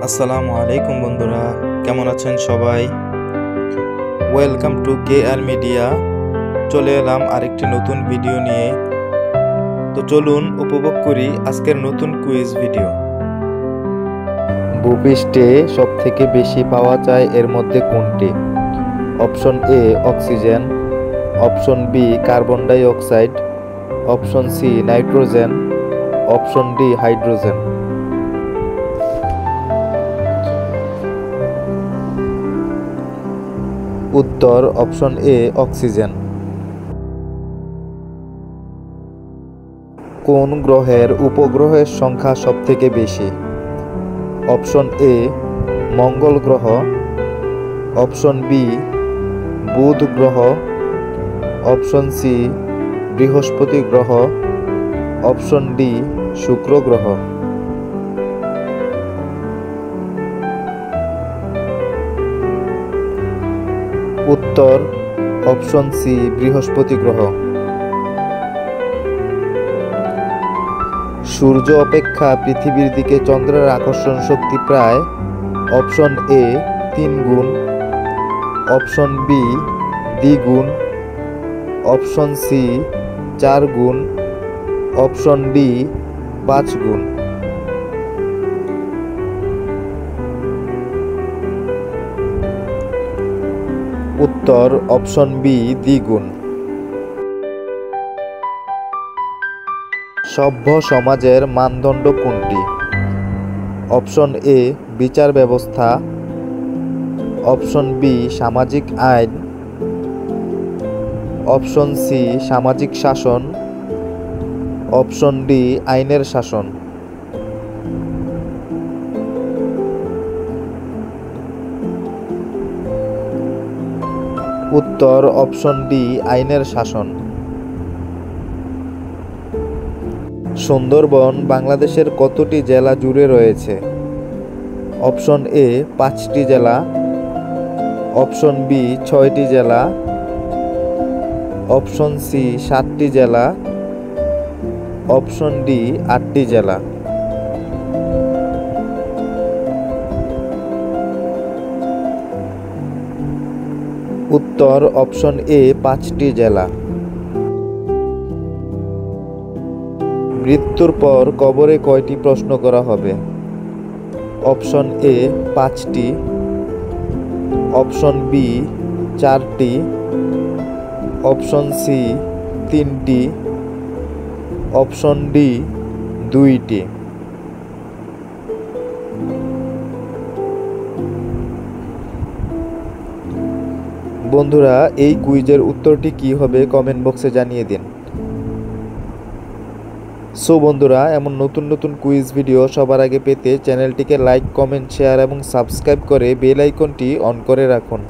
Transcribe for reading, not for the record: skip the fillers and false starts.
আসসালামু আলাইকুম বন্ধুরা, কেমন আছেন সবাই? Welcome to KR media. চলে এলাম আরেকটি নতুন ভিডিও নিয়ে। তো চলুন উপভোগ করি আজকের নতুন কুইজ ভিডিও। ভূপৃষ্ঠে সবথেকে বেশি পাওয়া যায় এর মধ্যে কোনটি? Option A oxygen, option B carbon dioxide, option C nitrogen, option D hydrogen. উত্তর অপশন এ অক্সিজেন। কোন গ্রহের উপগ্রহের সংখ্যা সবথেকে বেশি? অপশন এ মঙ্গল গ্রহ, অপশন বি বুধ গ্রহ, অপশন সি বৃহস্পতি গ্রহ, অপশন ডি শুক্র গ্রহ। উত্তর অপশন সি বৃহস্পতি গ্রহ। সূর্য অপেক্ষা পৃথিবীর দিকে চন্দ্রের আকর্ষণ শক্তি প্রায় অপশন এ 3 গুণ, অপশন বি দ্বিগুণ, অপশন সি 4 গুণ, অপশন ডি 5 গুণ। উত্তর অপশন বি দ্বিগুণ। সভ্য সমাজের মানদণ্ড কোনটি? অপশন এ বিচার ব্যবস্থা, অপশন বি সামাজিক আইন, অপশন সি সামাজিক শাসন, অপশন ডি আইনের শাসন। উত্তর অপশন ডি আইনের শাসন। সুন্দরবন বাংলাদেশের কতটি জেলা জুড়ে রয়েছে? অপশন এ 5টি জেলা, অপশন বি 6টি জেলা, অপশন সি 7টি জেলা, অপশন ডি 8টি জেলা। উত্তর অপশন এ 5টি জেলা। মৃত্যুর পর কবরে কয়টি প্রশ্ন করা হবে? অপশন এ 5টি, অপশন বি 4টি, অপশন সি 3টি, অপশন ডি 2টি। বন্ধুরা, এই কুইজের উত্তরটি কি হবে কমেন্ট বক্সে জানিয়ে দিন। সো বন্ধুরা, এমন নতুন নতুন কুইজ ভিডিও সবার আগে পেতে চ্যানেলটিকে লাইক, কমেন্ট, শেয়ার এবং সাবস্ক্রাইব করে বেল আইকনটি অন করে রাখুন।